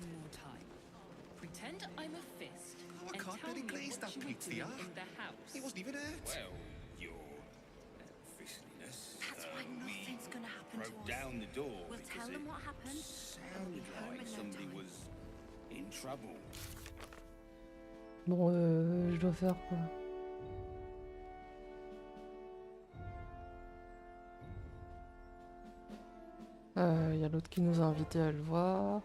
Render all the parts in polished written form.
one more time. Pretend I'm a fist Oh, I and can't tell really me glaze what that you were pizza. doing in the house. He wasn't even hurt. Well, your fistiness. That's why nothing's gonna happen to Broke us. down the door. We'll because tell them it what happened. Sounded Home like in no somebody time. was in trouble. Bon, je dois faire quoi? Y a l'autre qui nous a invités à le voir.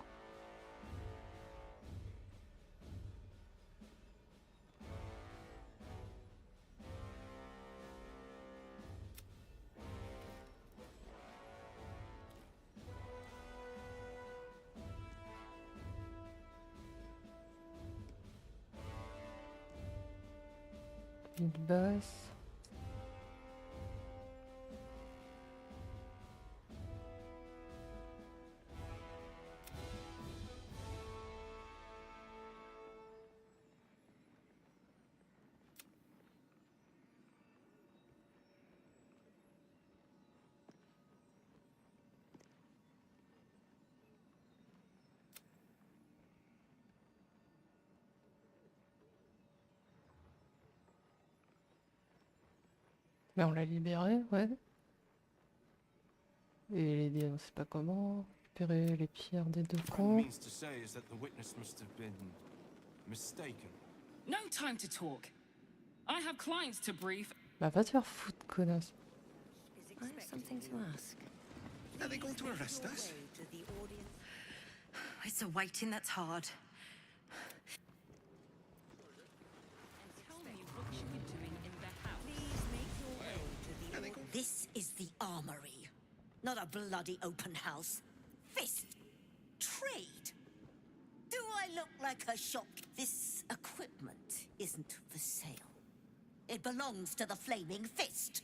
Une basse. Mais on l'a libéré, ouais. Et l'aider, on sait pas comment. Récupérer les pierres des deux camps. means to say is that the witness must have been mistaken. No time to talk. I have clients to brief. Bah va te faire foutre, connasse. I have something to ask. Are they going to arrest us? It's a waiting that's hard. And tell me what you were doing in the house. Please make your way to Are they going? This is the armory, not a bloody open house. Fist. Trade. Do I look like a shop? This equipment isn't for sale. It belongs to the Flaming Fist.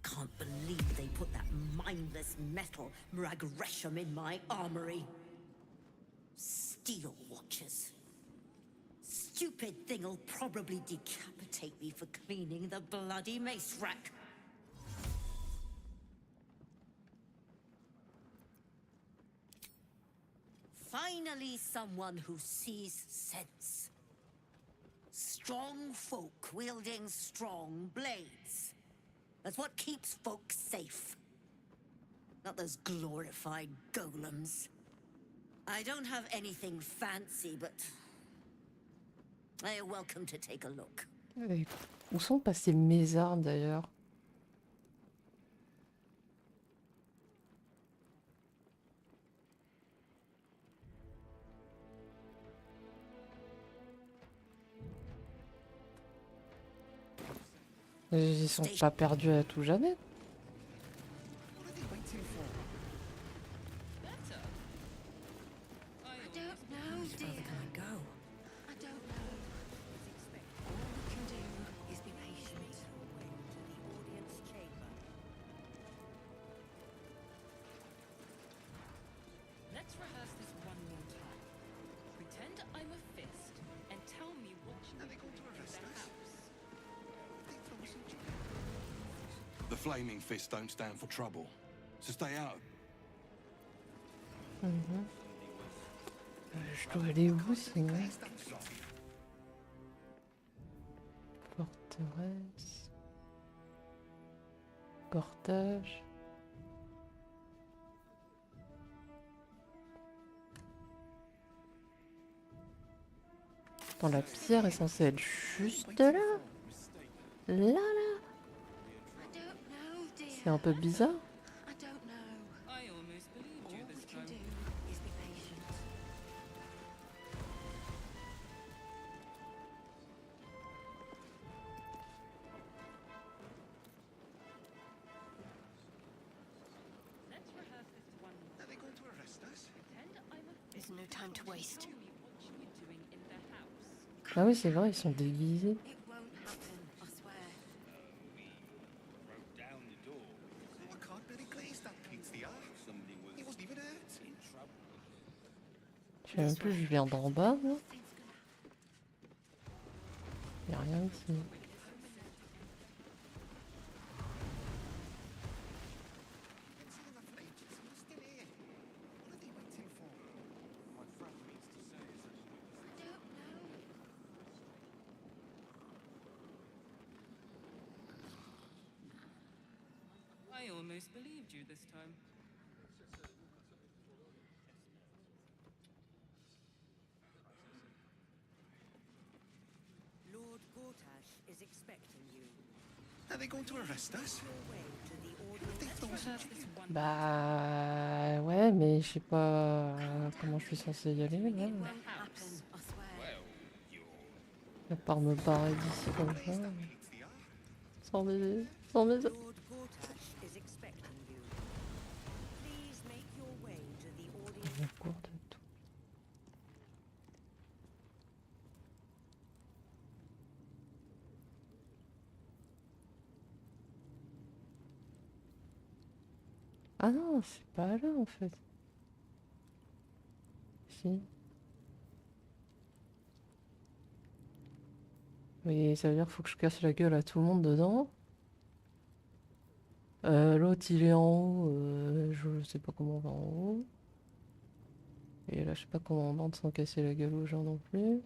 Can't believe they put that mindless metal Mrag-Resham in my armory. Steel watchers. Stupid thing'll probably decapitate me for cleaning the bloody mace rack. Finally, someone who sees sense. Strong folk wielding strong blades. That's what keeps folk safe. Not those glorified golems. I don't have anything fancy, but you're welcome to take a look. Et où sont passées mes armes d'ailleurs? Ils sont pas perdus à tout jamais. What are they waiting for? Better. I Don't know, always dear. Can I go? I don't know. All we can do is be patient. To the audience chamber. Let's rehearse this one more time. Pretend I'm a fist and tell me what you Are were they going to doing in arrest the us? house. They throw some The Flaming Fist don't stand for trouble, so stay out. Je dois aller où sinon? glaze that pizza. Forteresse. Portage. Attends, la pierre est censée être juste là? Là, là? I don't know, dear. C'est un peu bizarre. I don't know. I almost believed All you we this can time. do is be patient. Let's rehearse this one more. Are they going to arrest us? Pretend I'm a There's no time to waste. Tell me what you were doing in the house. Ah oui, c'est vrai, ils sont déguisés. It won't happen, I swear. Broke down the door. Oh, I can't really glaze that pizza. Somebody was He wasn't even hurt. in trouble. Je sais même plus, je viens d'en bas, moi. Things gonna happen. Y a rien ici. I almost believed you this time. Lord Gortash is expecting you. Are they going to arrest us? Your way to the They audience. throw us in Rehearse jail. this one. Bah ouais, mais je sais pas comment je suis censée y aller là. It won't happen, I swear. Well, you're... À part me barrer d'ici comme ça. That paints the eye. Sans baiser. Sans baiser. Lord Gortash is expecting you. Please make your way to the audience. Je cours de tout. Ah non, c'est pas là en fait. Si. Oui, ça veut dire qu'il faut que je casse la gueule à tout le monde dedans. L'autre il est en haut, je sais pas comment on va en haut. Et là je sais pas comment on entre sans casser la gueule aux gens non plus.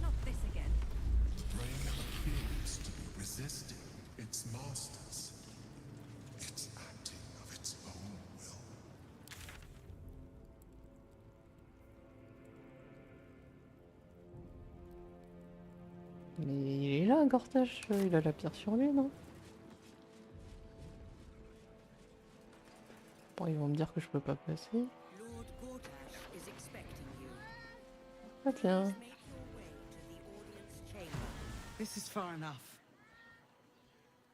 Not this again. Brain appears to be resisting its masters. It's acting of its own will. Mais il est là, Gortache, il a la pierre sur lui, non? Bon, ils vont me dire que je peux pas passer. Lord Gortash is expecting you. Ah tiens. Make your way to the audience chamber. This is far enough.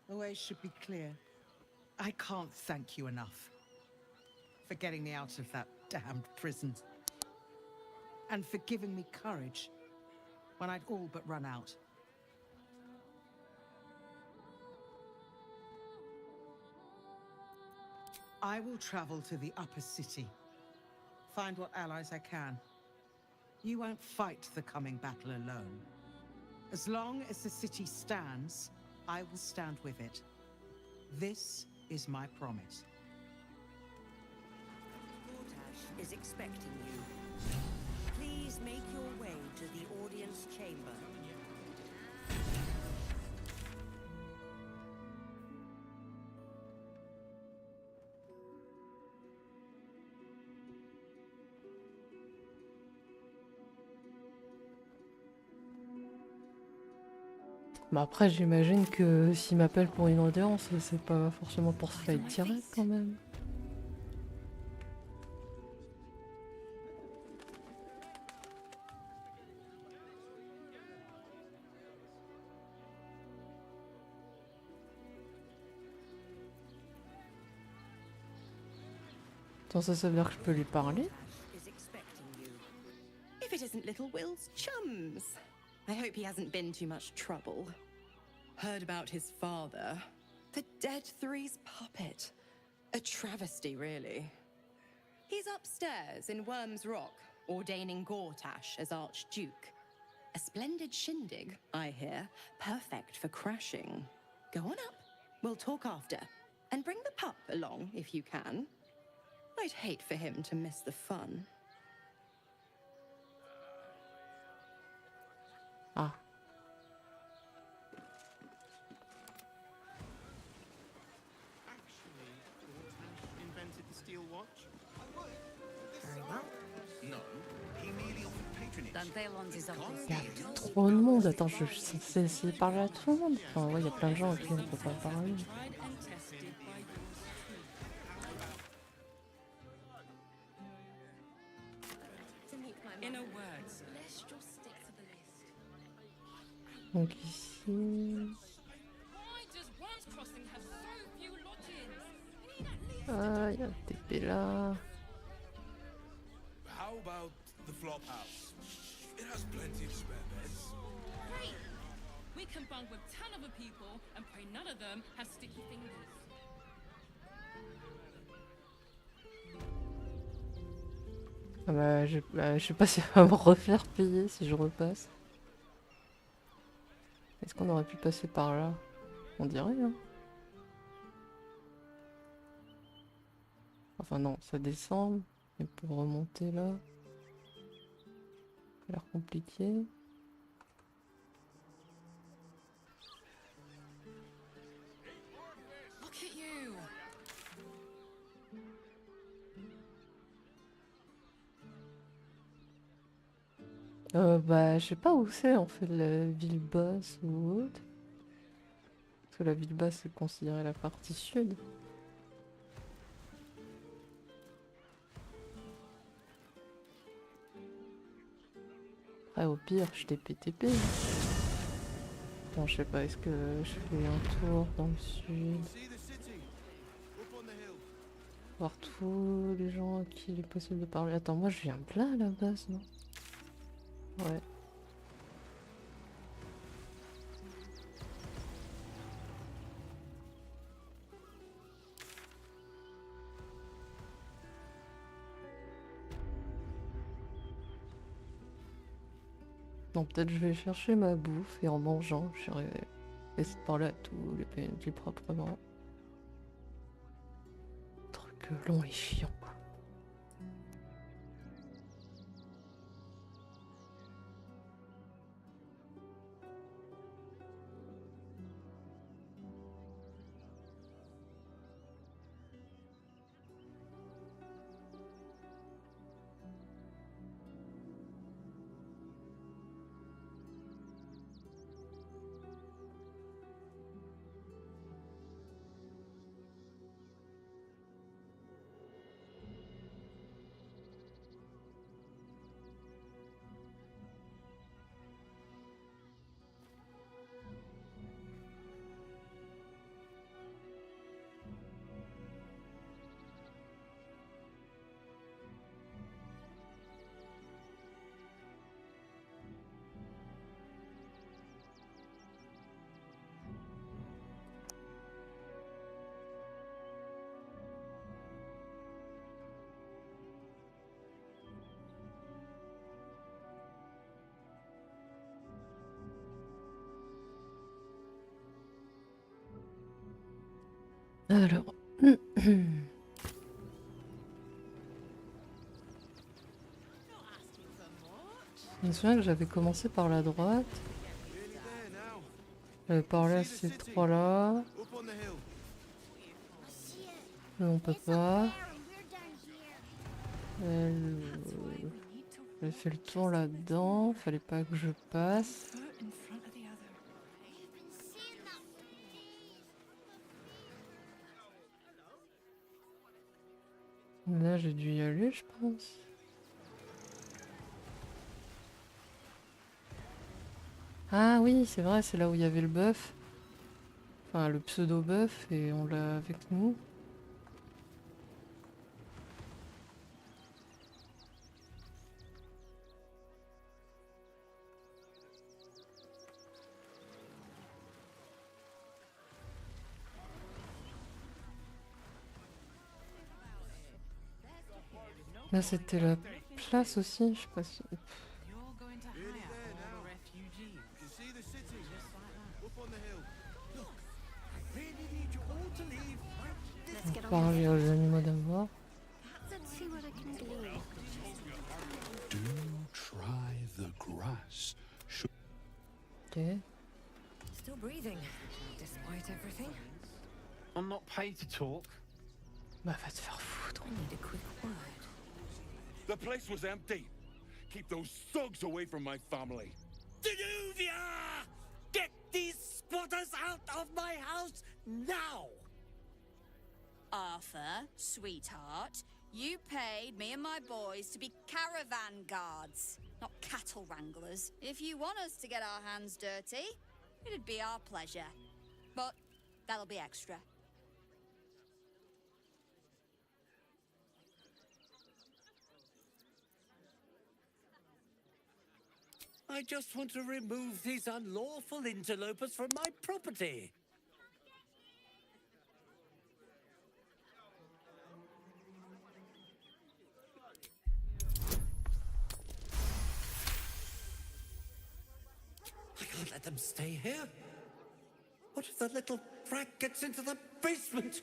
The way should be clear. I can't thank you enough for getting me out of that damned prison. And for giving me courage when I'd all but run out. I will travel to the upper city. Find what allies I can. You won't fight the coming battle alone. As long as the city stands, I will stand with it. This is my promise. Gortash is expecting you. Please make your way to the audience chamber. Mais après, j'imagine que s'il m'appelle pour une audience, c'est pas forcément pour se fight direct quand même. Attends, ça veut dire que je peux lui parler? Gortash is expecting you. If it isn't little Will's chums. I hope he hasn't been too much trouble. Heard about his father. The Dead Three's puppet. A travesty, really. He's upstairs in Worm's Rock, ordaining Gortash as Archduke. A splendid shindig, I hear. Perfect for crashing. Go on up. We'll talk after. And bring the pup along, if you can. I'd hate for him to miss the fun. Ah. Actually, Gortash invented the steel watch. Very well. No, he merely offered patronage. Dantelon's is obvious. Il y a trop de monde. Attends, je suis censée essayer de parler à tout le monde. Enfin, ouais, il y a plein de gens à qui on peut pas parler. Tried and tested by yours too. In a word, sir. Donc ici... Why does Worm's Crossing have so few lodgings? Ah, il y a un TP là. How about the flop house? It has plenty of spare beds. Great! We I can bond with 10 other people and pray none of them have sticky fingers. Ah bah, je sais pas si elle va me refaire payer si je repasse. Est-ce qu'on aurait pu passer par là? On dirait, hein. Enfin non, ça descend. Mais pour remonter là, ça a l'air compliqué. Look at you. Bah, je sais pas où c'est en fait la ville basse ou autre. Parce que la ville basse c'est considéré la partie sud. Après au pire je TP. Bon je sais pas, est-ce que je fais un tour dans le sud? See the city. Up on the hill. Voir tous les gens à qui il est possible de parler. Attends, moi je viens de là à la base, non? Ouais. Non, peut-être je vais chercher ma bouffe et en mangeant, j'aurai essayer de parler à tous les PNJ proprement. Truc long et chiant, quoi. Alors. Je me souviens que j'avais commencé par la droite. J'avais parlé à ces trois-là. Up on the hill. Mais on peut pas. J'ai fait le tour là-dedans. Fallait pas que je passe. Là, j'ai dû y aller, je pense. Ah oui, c'est vrai, c'est là où il y avait le bœuf. Enfin, le pseudo-bœuf, et on l'a avec nous. Là, c'était la place aussi, je sais pas si... You're going to hire all the refugees. You see the city. Up on the hill. I really need you all to leave right this. Parler aux animaux d'abord. Let's see what I can glean. Do try the grass. Ok. Still breathing, despite everything. I'm not paid to talk. Bah, va te faire foutre. I need a quick word. The place was empty. Keep those thugs away from my family. Denuvia! Get these spotters out of my house now! Arthur, sweetheart, you paid me and my boys to be caravan guards, not cattle wranglers. If you want us to get our hands dirty, it'd be our pleasure. But that'll be extra. I just want to remove these unlawful interlopers from my property. I can't let them stay here. What if the little brat gets into the basement?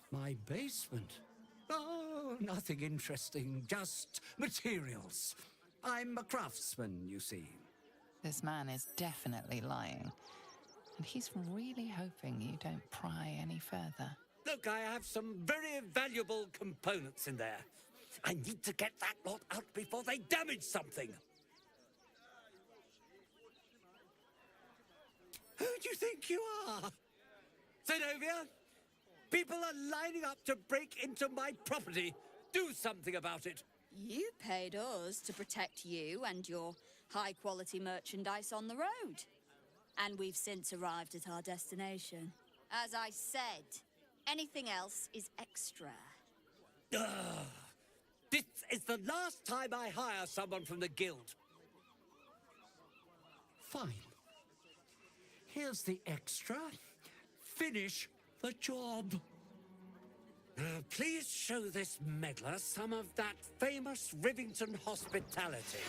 My basement? Oh, nothing interesting, just materials. I'm a craftsman, you see. This man is definitely lying. And he's really hoping you don't pry any further. Look, I have some very valuable components in there. I need to get that lot out before they damage something. Who do you think you are? Zenobia? People are lining up to break into my property. Do something about it. You paid us to protect you and your high-quality merchandise on the road. And we've since arrived at our destination. As I said, anything else is extra. Ugh. This is the last time I hire someone from the guild. Fine. Here's the extra. Finish the job. Please show this meddler some of that famous Rivington hospitality.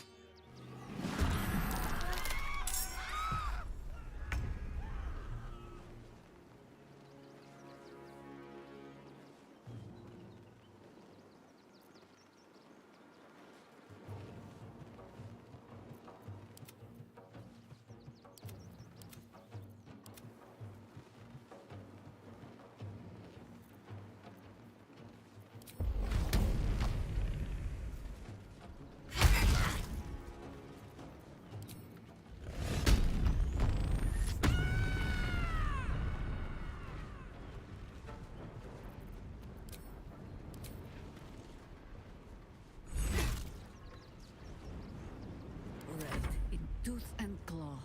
Red in tooth and claw.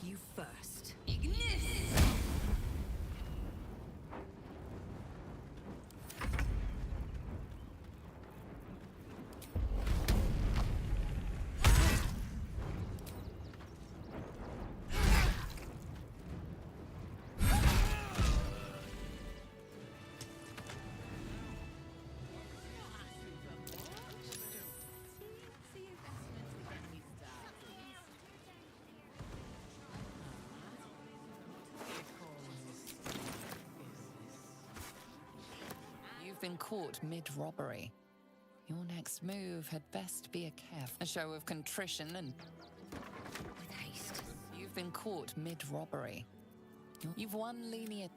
You first. You've been caught mid-robbery. Your next move had best be a show of contrition and... With haste. You've been caught mid-robbery. You've won lenient...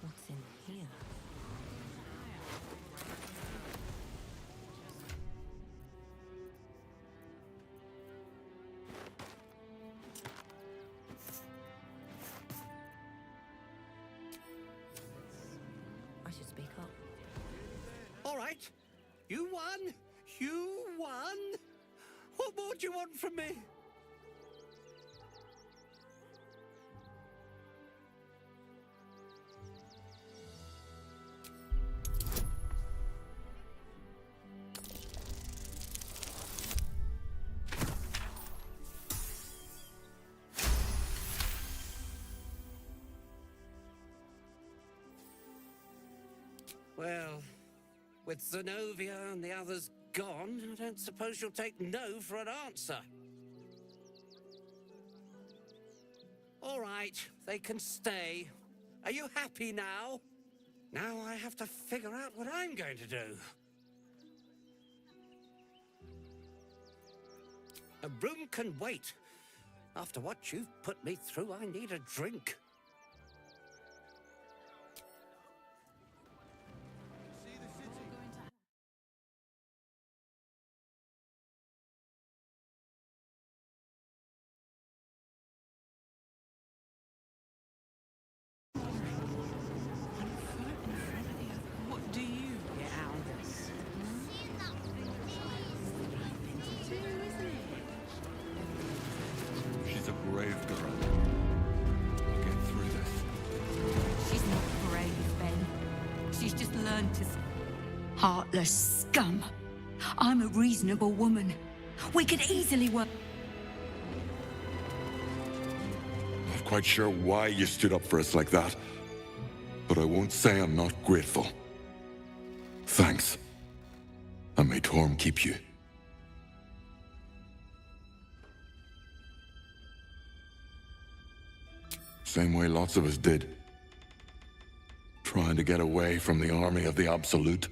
What's in here? I should speak up. All right. You won. You won. What more do you want from me? Well, with Zenobia and the others gone, I don't suppose you'll take no for an answer. All right, they can stay. Are you happy now? Now I have to figure out what I'm going to do. A room can wait. After what you've put me through, I need a drink. See the city. What do you get out of this? She's a brave girl. We'll get through this. She's not brave, Ben. She's just learned to... Heartless scum. I'm a reasonable woman. We could easily work... Not quite sure why you stood up for us like that, but I won't say I'm not grateful. Thanks. And may Torm keep you. Same way lots of us did. Trying to get away from the army of the Absolute.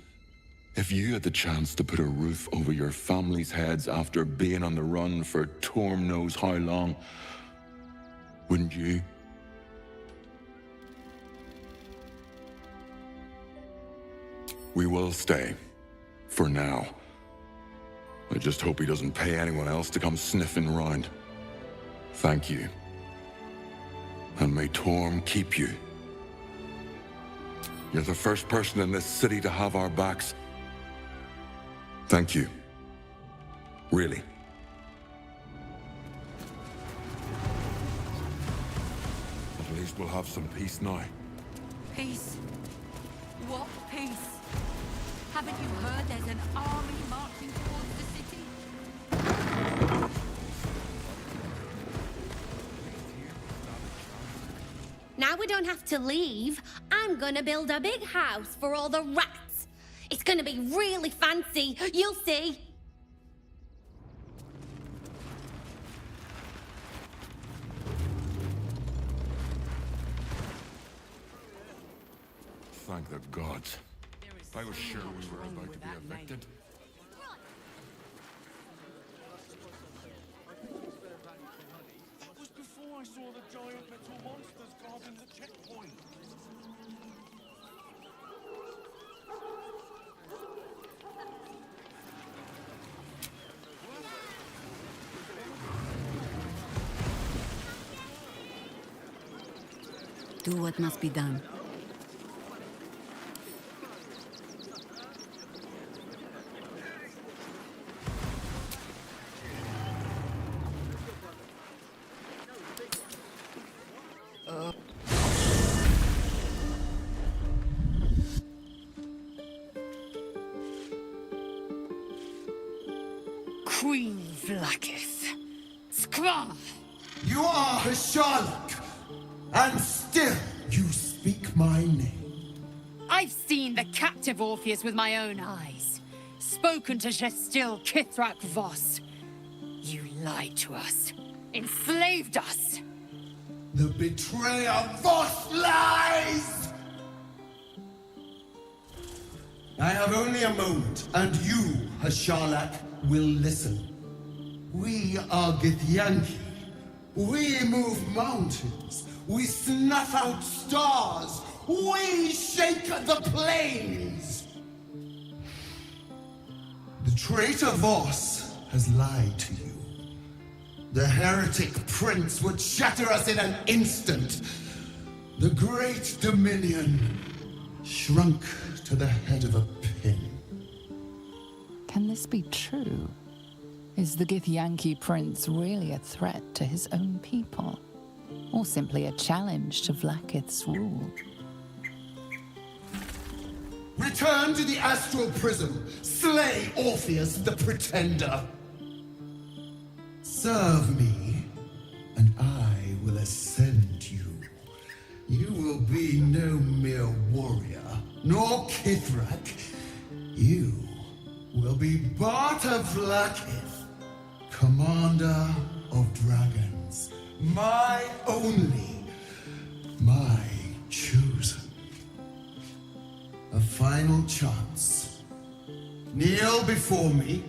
If you had the chance to put a roof over your family's heads after being on the run for Torm knows how long, wouldn't you? We will stay. For now. I just hope he doesn't pay anyone else to come sniffing round. Thank you. And may Torm keep you. You're the first person in this city to have our backs. Thank you. Really. At least we'll have some peace now. Peace? What peace? Haven't you heard there's an army marching towards the city? Now we don't have to leave. I'm gonna build a big house for all the rats. It's gonna be really fancy. You'll see. Thank the gods. I was sure we were about to be evicted. That was before I saw the giant metal monsters guarding the checkpoint. Do what must be done. Queen Vlaakith. Skva! You are a Sherlock, and still you speak my name. I've seen the captive Orpheus with my own eyes. Spoken to Gestil Kithrak Voss. You lied to us. Enslaved us. The betrayer Voss lies! I have only a moment, and you, Hasharlak, will listen. We are Githyanki. We move mountains. We snuff out stars. We shake the plains. The traitor Voss has lied to you. The heretic prince would shatter us in an instant. The great dominion shrunk to the head of a pin. Can this be true? Is the Githyanki prince really a threat to his own people? Or simply a challenge to Vlaakith's rule? Return to the astral prism. Slay Orpheus the Pretender. Serve me, and I will ascend you. You will be no mere warrior, nor Kithrak. You will be Barta Vlaakith, commander of dragons. My only, my chosen. A final chance. Kneel before me.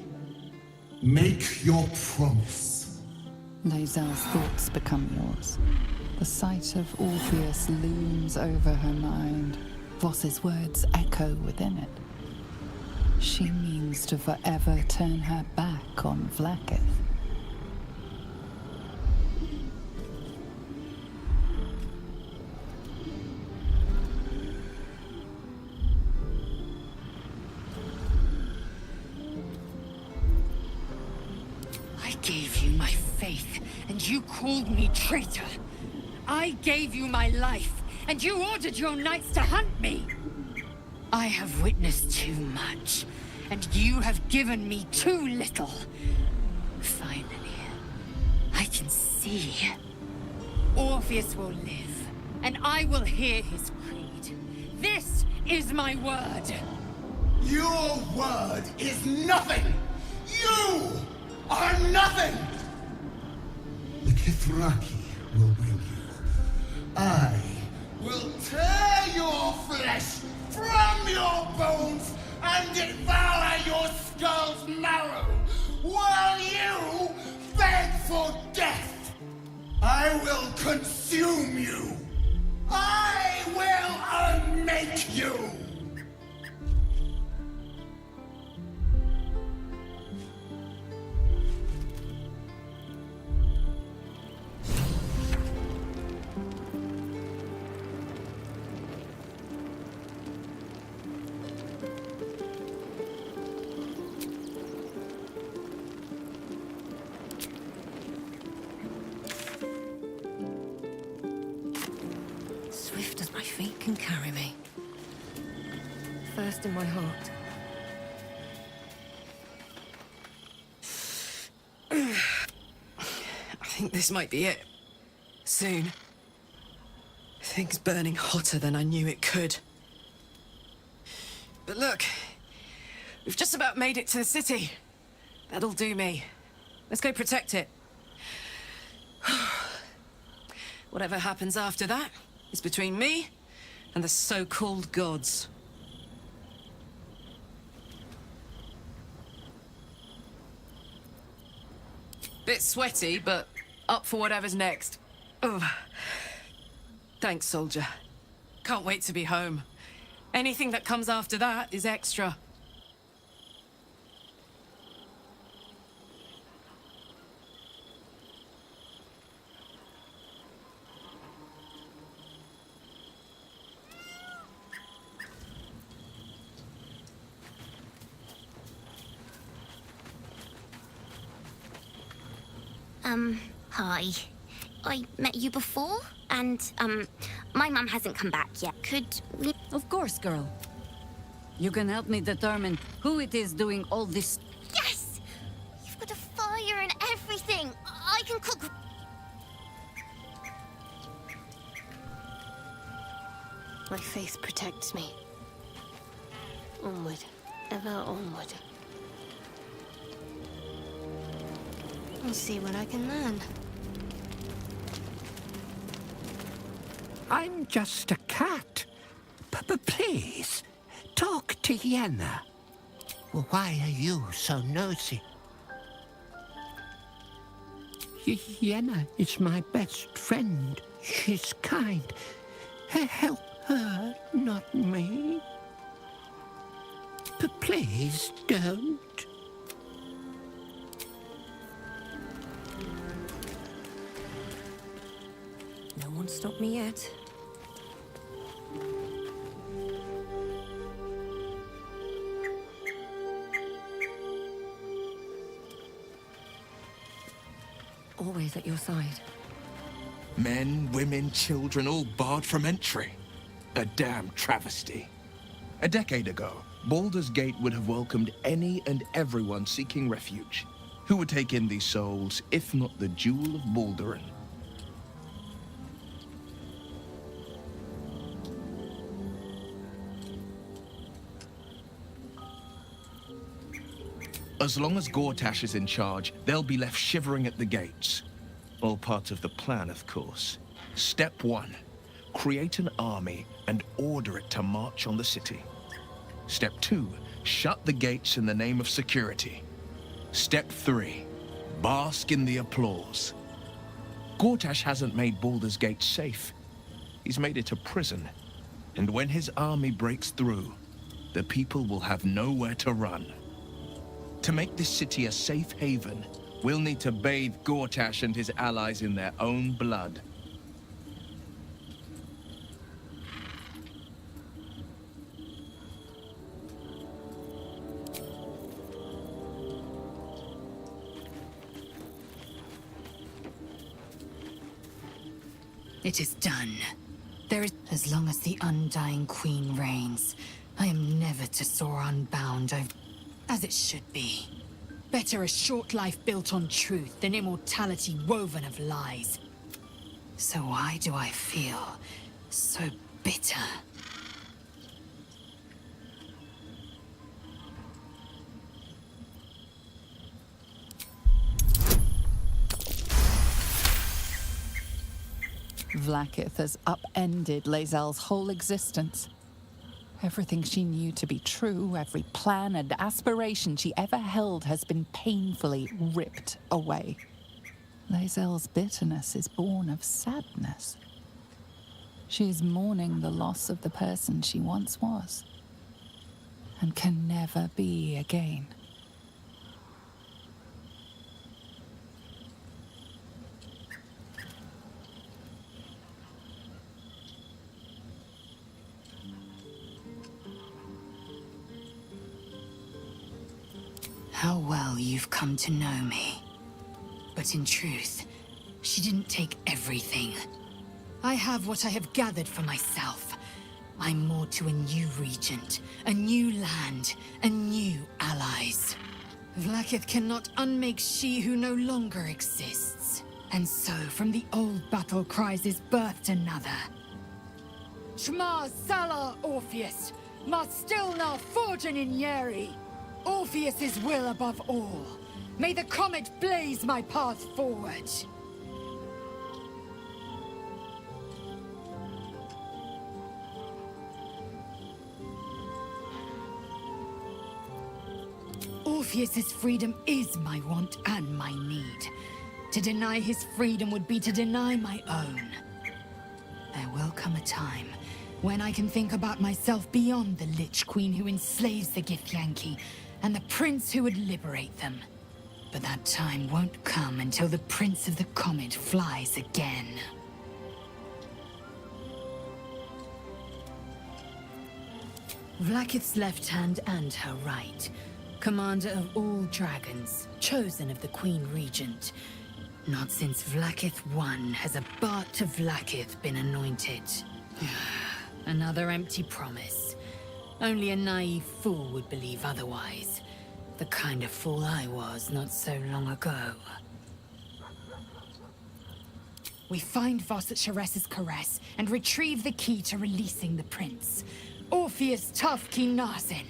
Make your promise. Lae'zel's thoughts become yours. The sight of Orpheus looms over her mind. Voss's words echo within it. She means to forever turn her back on Vlaakith. I gave you my faith, and you called me traitor. I gave you my life, and you ordered your knights to hunt me. I have witnessed too much, and you have given me too little. Finally, I can see. Orpheus will live, and I will hear his creed. This is my word. Your word is nothing! You are nothing! The Kithraki will bring you. I will tear your flesh from your bones and devour your skull's marrow while you beg for death. I will consume you. I will unmake you. Swift as my feet can carry me. First in my heart. I think this might be it. Soon. Things burning hotter than I knew it could. But look, we've just about made it to the city. That'll do me. Let's go protect it. Whatever happens after that is between me and the so-called gods. Bit sweaty, but up for whatever's next. Oh. Thanks, soldier. Can't wait to be home. Anything that comes after that is extra. Hi. I met you before, and, my mum hasn't come back yet. Could we... Of course, girl. You can help me determine who it is doing all this. Yes! You've got a fire and everything! I can cook... My faith protects me. Onward. Ever onward. I'll see what I can learn. I'm just a cat. But please, talk to Yenna. Well, why are you so nosy? Yenna is my best friend. She's kind. Help her, not me. But please don't. No one stopped me yet. Always at your side. Men, women, children, all barred from entry. A damn travesty. A decade ago, Baldur's Gate would have welcomed any and everyone seeking refuge. Who would take in these souls, if not the Jewel of Balduran? As long as Gortash is in charge, they'll be left shivering at the gates. All part of the plan, of course. Step 1. Create an army and order it to march on the city. Step 2. Shut the gates in the name of security. Step 3. Bask in the applause. Gortash hasn't made Baldur's Gate safe. He's made it a prison. And when his army breaks through, the people will have nowhere to run. To make this city a safe haven, we'll need to bathe Gortash and his allies in their own blood. It is done. There is... As long as the Undying Queen reigns, I am never to soar unbound over... As it should be. Better a short life built on truth than immortality woven of lies. So why do I feel so bitter? Vlaakith has upended Lae'zel's whole existence. Everything she knew to be true, every plan and aspiration she ever held has been painfully ripped away. Lae'zel's bitterness is born of sadness. She is mourning the loss of the person she once was, and can never be again. How well you've come to know me. But in truth, she didn't take everything. I have what I have gathered for myself. I'm moored to a new regent, a new land, and new allies. Vlaakith cannot unmake she who no longer exists. And so, from the old battle cries is birthed another. Shma Salar Orpheus, Ma Stilnar Forgen in Yeri. Orpheus's will above all. May the comet blaze my path forward. Orpheus's freedom is my want and my need. To deny his freedom would be to deny my own. There will come a time when I can think about myself beyond the Lich Queen who enslaves the Githyanki and the prince who would liberate them. But that time won't come until the Prince of the Comet flies again. Vlaakith's left hand and her right. Commander of all dragons, chosen of the Queen Regent. Not since Vlaakith I has a Bart of Vlaakith been anointed. Another empty promise. Only a naive fool would believe otherwise. The kind of fool I was not so long ago. We find Voss at Sharess's caress and retrieve the key to releasing the prince. Orpheus Tafki Narsin.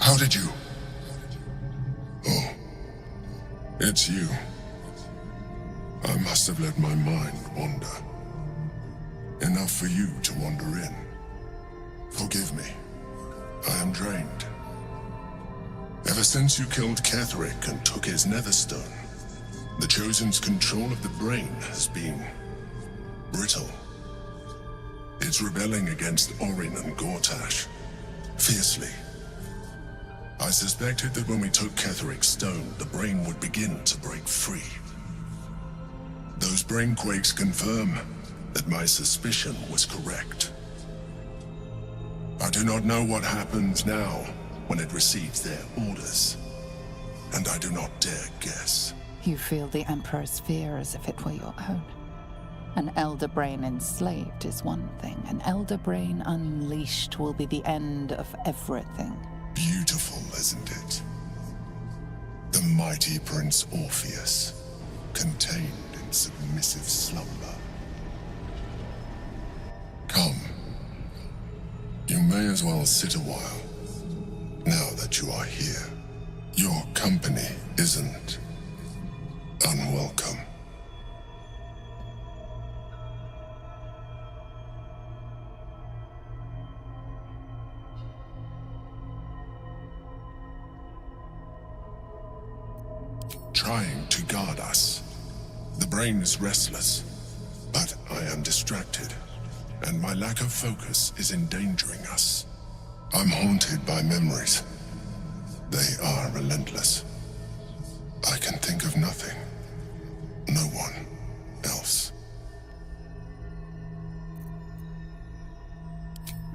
How did you? Oh, it's you. I must have let my mind wander. Enough for you to wander in. Forgive me. I am drained. Ever since you killed Ketheric and took his netherstone, the Chosen's control of the brain has been brittle. It's rebelling against Orin and Gortash, fiercely. I suspected that when we took Ketheric's stone, the brain would begin to break free. Those brain quakes confirm that my suspicion was correct. I do not know what happens now when it receives their orders, and I do not dare guess. You feel the Emperor's fear as if it were your own. An Elder Brain enslaved is one thing. An Elder Brain unleashed will be the end of everything. Beautiful, isn't it? The mighty Prince Orpheus, contained in submissive slumber. Come. You may as well sit a while, now that you are here. Your company isn't unwelcome. Trying to guard us. The brain is restless, but I am distracted, and my lack of focus is endangering us. I'm haunted by memories. They are relentless. I can think of nothing. No one else.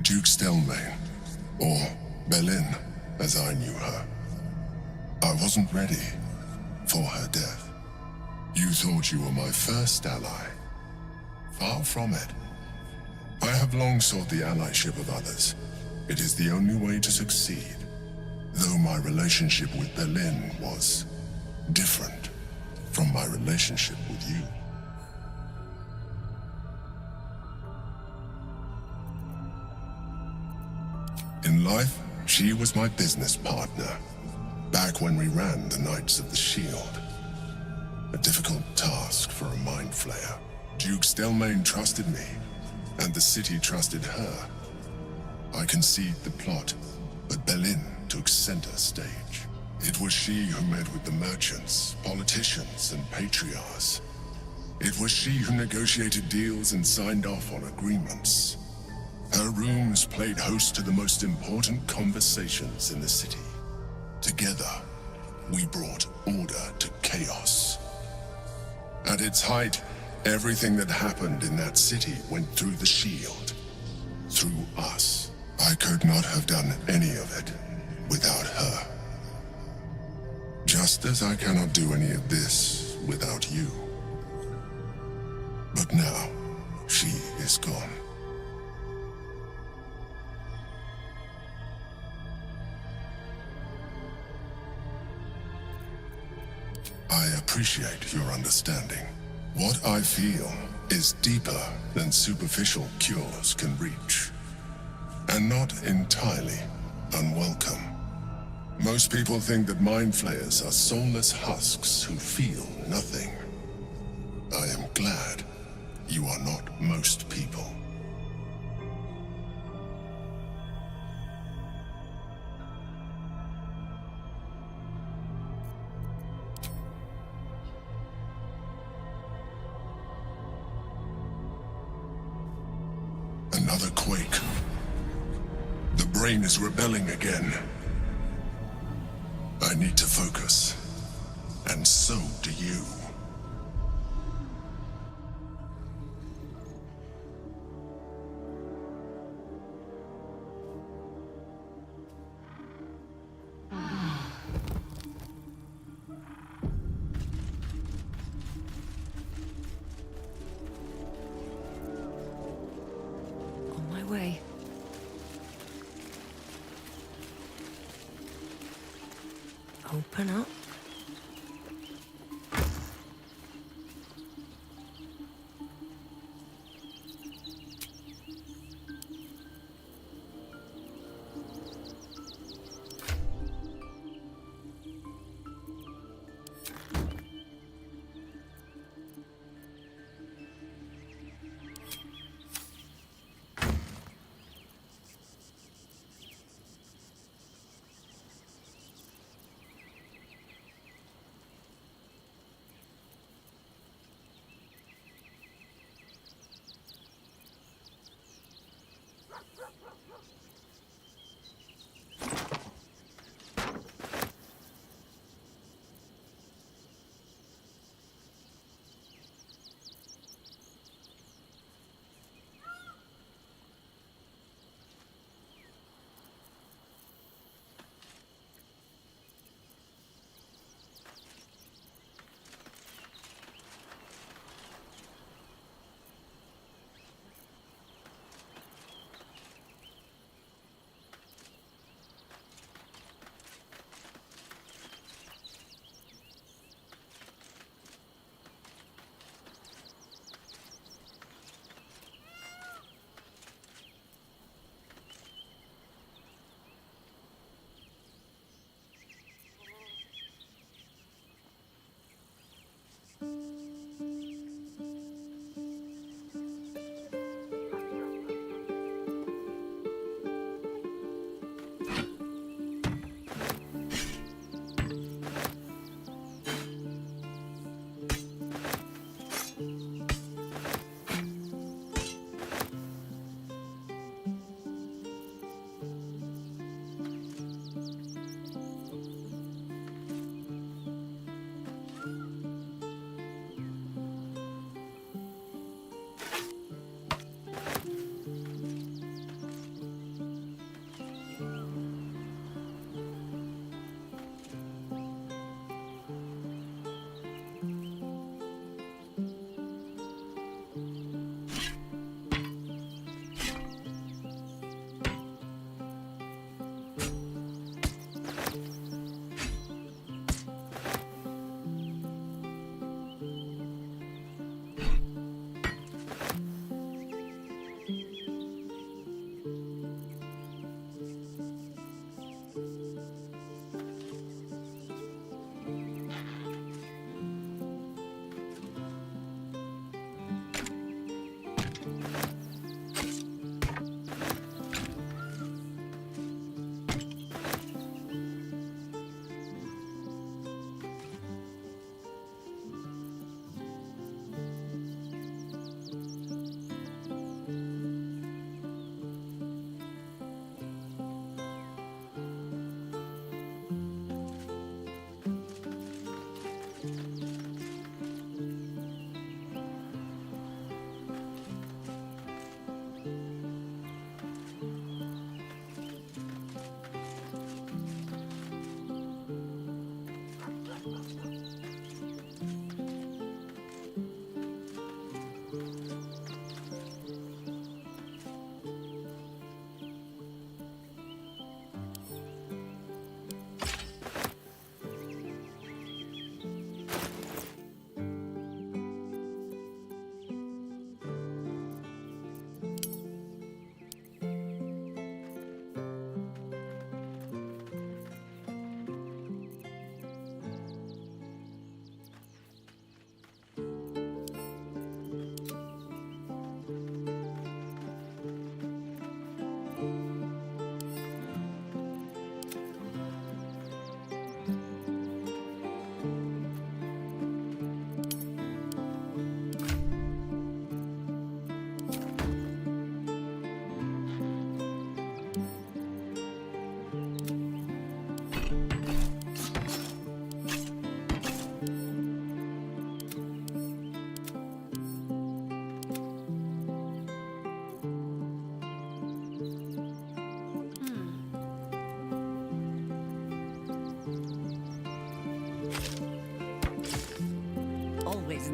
Duke Stelmane, or Belin, as I knew her. I wasn't ready for her death. You thought you were my first ally. Far from it. I have long sought the allyship of others. It is the only way to succeed. Though my relationship with Belin was different from my relationship with you. In life, she was my business partner. Back when we ran the Knights of the Shield. A difficult task for a mind flayer. Duke Stelmane trusted me, and the city trusted her. I conceived the plot, but Belin took center stage. It was she who met with the merchants, politicians, and patriarchs. It was she who negotiated deals and signed off on agreements. Her rooms played host to the most important conversations in the city. Together, we brought order to chaos. At its height, everything that happened in that city went through the shield. Through us. I could not have done any of it without her. Just as I cannot do any of this without you. But now, she is gone. I appreciate your understanding. What I feel is deeper than superficial cures can reach. And not entirely unwelcome. Most people think that mind flayers are soulless husks who feel nothing. I am glad you are not most people. Another quake. The brain is rebelling again. I need to focus. And so do you. On my way. Open up.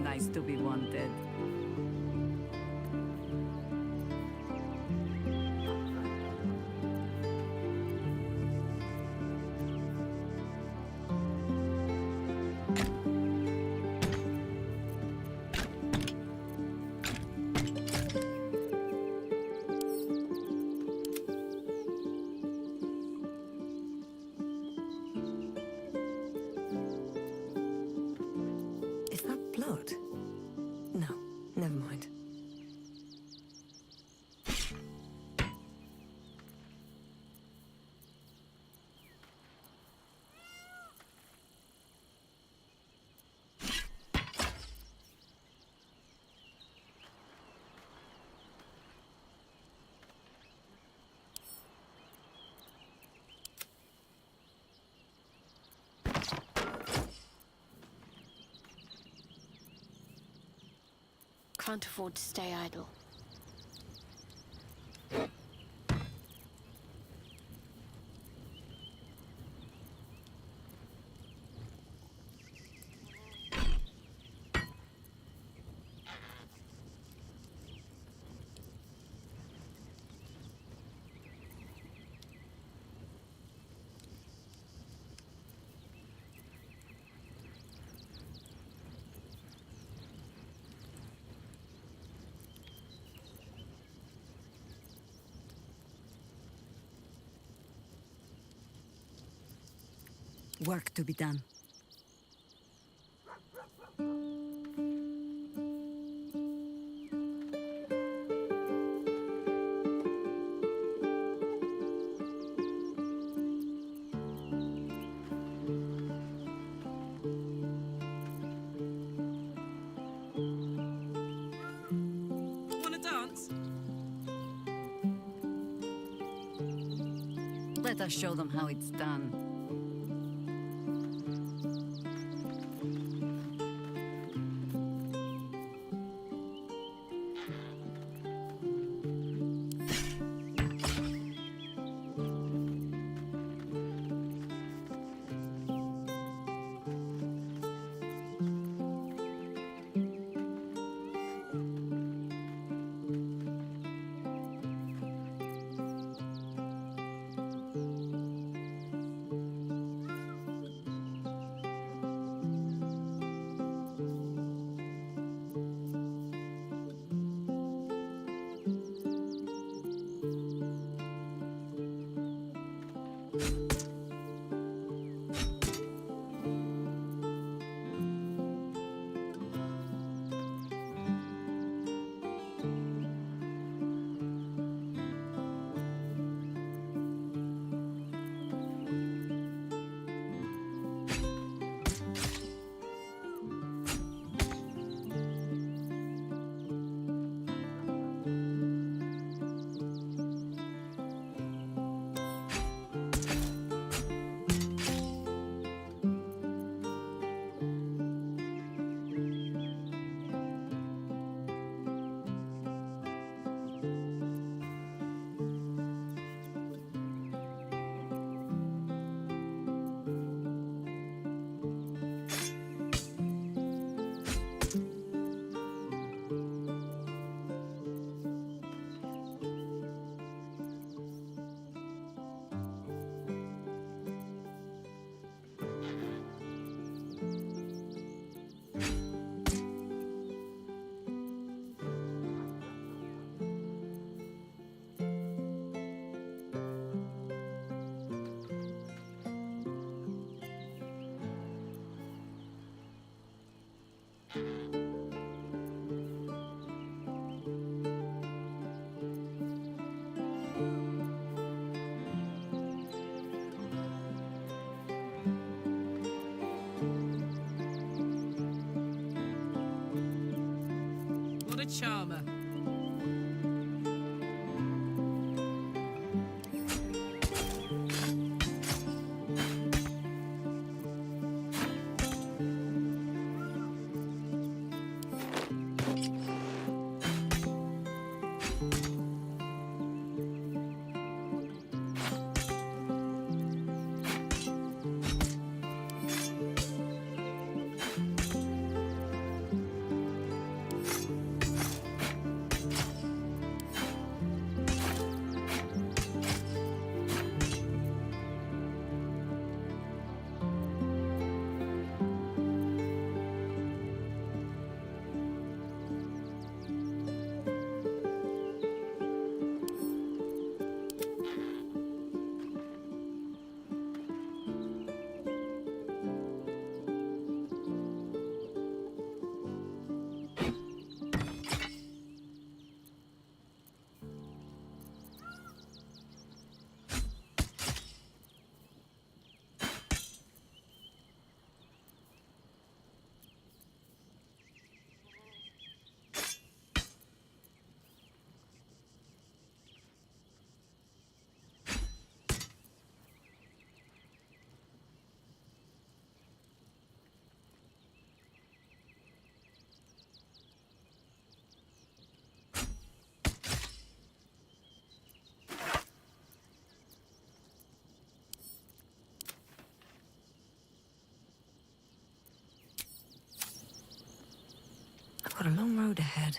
nice to be wanted. Is that blood? No, never mind. Can't afford to stay idle. Work to be done. Wanna dance? Let us show them how it's done. What a charmer. got a long road ahead.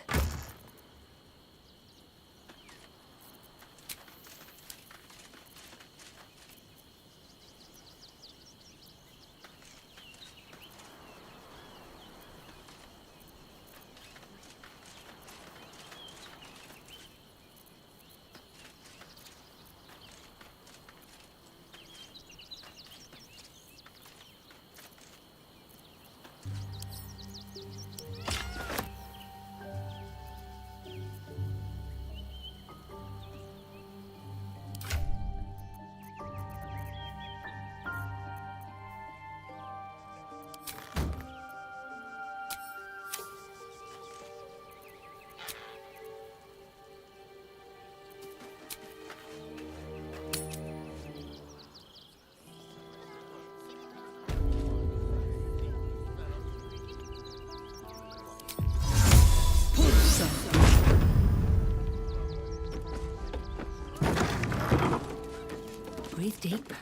Breathe deep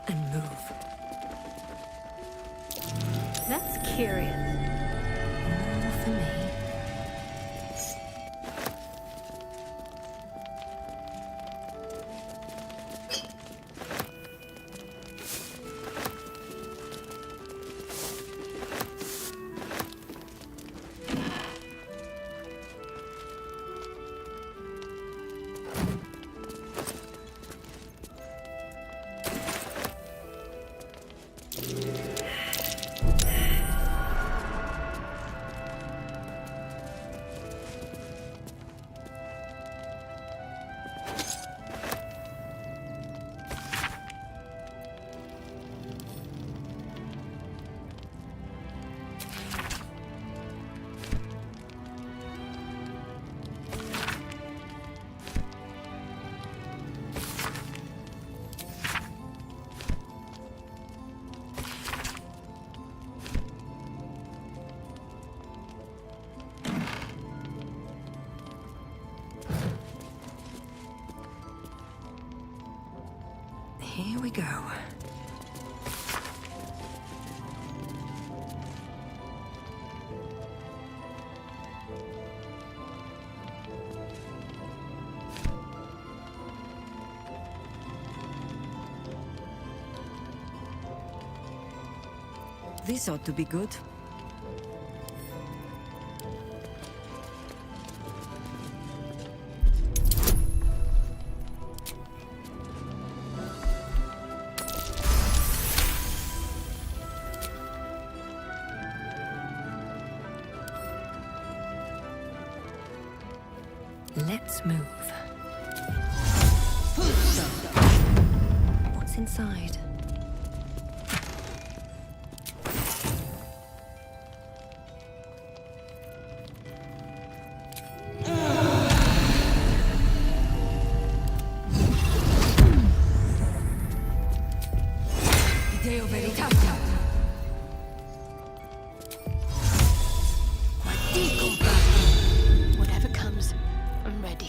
and move. That's curious. More for me. Here we go. This ought to be good. Let's move. What's inside? Deo Veritas. Whatever comes, I'm ready.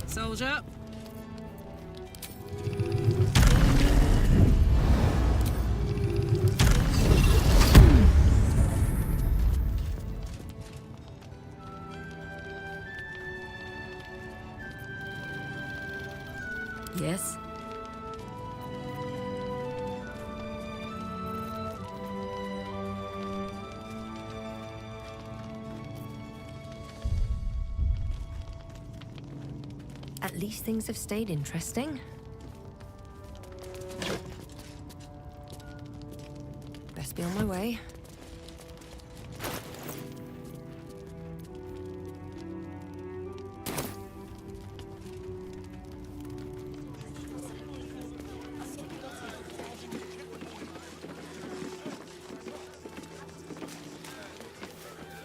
Soldier. Yes? At least things have stayed interesting. Best be on my way.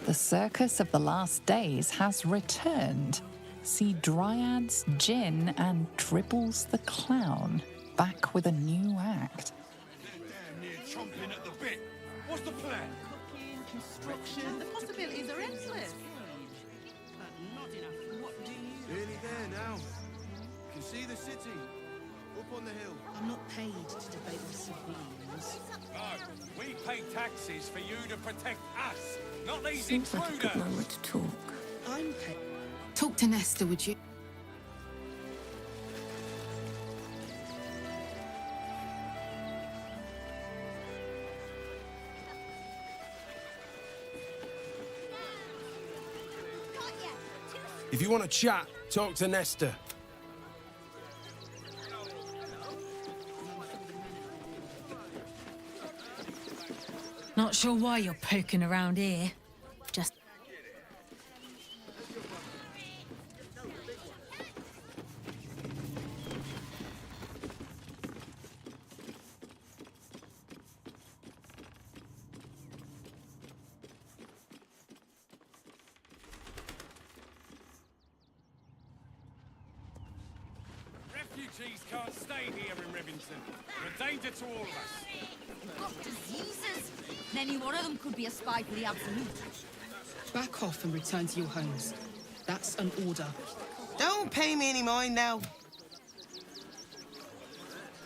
The circus of the last days has returned. See Dryads, Jinn, and Dribbles the Clown back with a new act. They're damn near chomping at the bit. What's the plan? Cooking, construction, the possibilities are endless. But not enough. What do you... Nearly there now. You can see the city. Up on the hill. I'm not paid to debate with civilians. No, we pay taxes for you to protect us, not these Seems like a intruders. good moment to talk. I'm paid. Talk to Nesta, would you? If you want to chat, talk to Nesta. Not sure why you're poking around here. Just... Refugees can't stay here in Rivington. They're a danger to all of us. Got diseases. And any one of them could be a spy for the Absolute. Back off and return to your homes. That's an order. Don't pay me any mind now.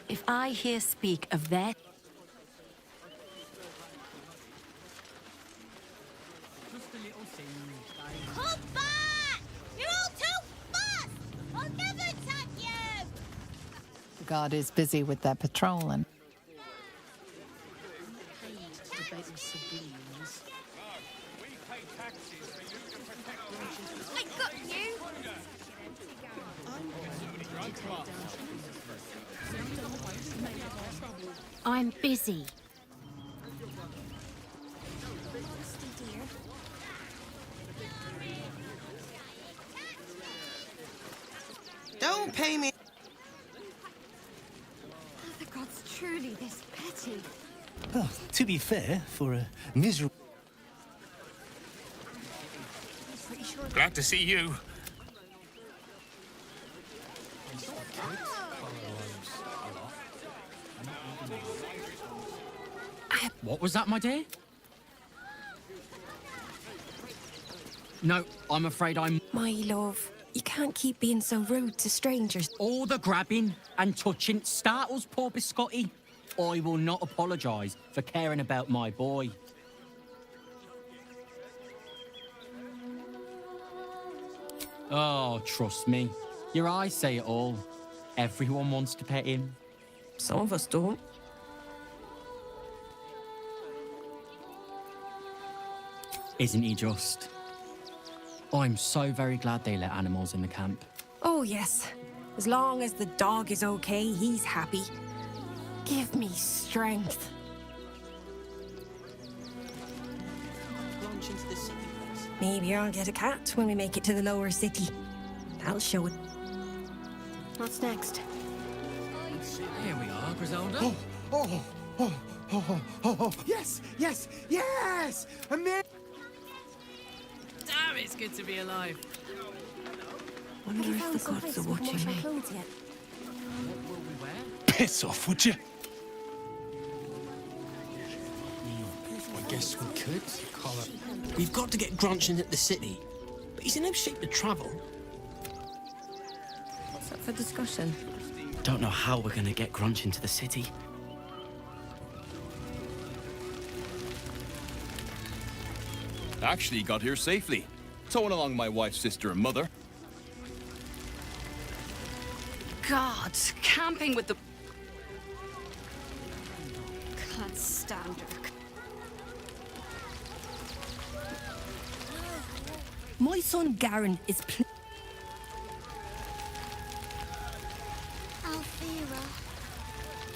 If I hear speak of their... Come back! You're all too fast! I'll never attack you! The guard is busy with their patrolling. Debate with civilians. We pay taxes for you to protect us. I got you! I'm busy. Don't pay me. Are the gods truly this petty? Well, to be fair, for a miserable... Glad to see you. What was that, my dear? No, I'm afraid I'm... My love, you can't keep being so rude to strangers. All the grabbing and touching startles poor Biscotti. I will not apologise for caring about my boy. Oh, trust me. Your eyes say it all. Everyone wants to pet him. Some of us don't. Isn't he just? I'm so very glad they let animals in the camp. Oh, yes. As long as the dog is okay, he's happy. Give me strength. Launch into the city. Maybe I'll get a cat when we make it to the lower city. I'll show it. What's next? Here we are, Griselda. Yes, yes, yes! Damn, it's good to be alive. Wonder if the gods are watching me. Piss off, would you? I guess we could. We've got to get Grunchen at the city, but he's in no shape to travel. What's up for discussion? Don't know how we're going to get Grunchen to the city. Actually got here safely. Towing along my wife's sister and mother. God, camping with the... Can't stand her. My son Garen is Alfira,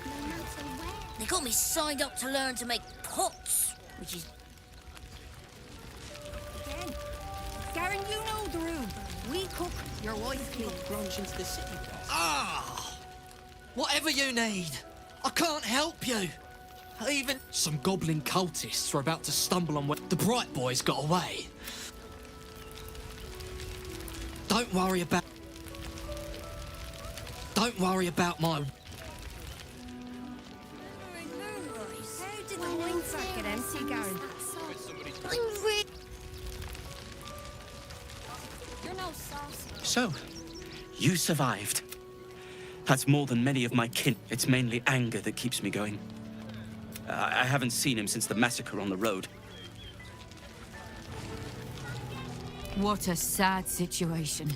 no matter where. They got me signed up to learn to make pots, which is... Again. Garen, you know the room. We cook, your wife clean. Launch into the city. Ah! Whatever you need. I can't help you. Even some goblin cultists are about to stumble on where the Bright Boys got away. Don't worry about my... How did the wine Get empty, Garen. You're no saucy. So, you survived. That's more than many of my kin. It's mainly anger that keeps me going. I haven't seen him since the massacre on the road. What a sad situation.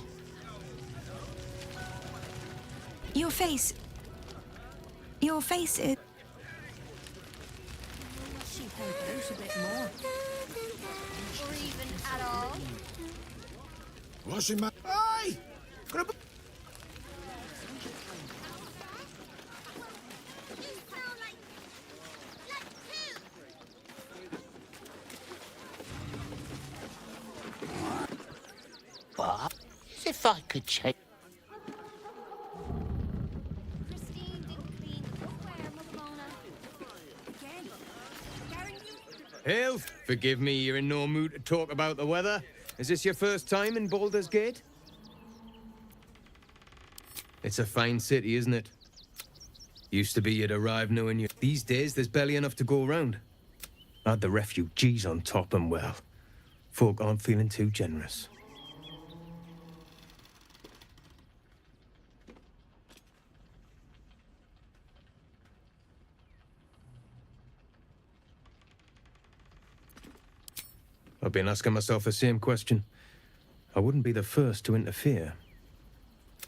Your face is... She held loose a bit more. Or even at all. Washing my... Hey! What? As if I could change. Hail! Forgive me, you're in no mood to talk about the weather. Is this your first time in Baldur's Gate? It's a fine city, isn't it? Used to be you'd arrive knowing you. These days, there's barely enough to go around. Add the refugees on top and well, folk aren't feeling too generous. I've been asking myself the same question. I wouldn't be the first to interfere.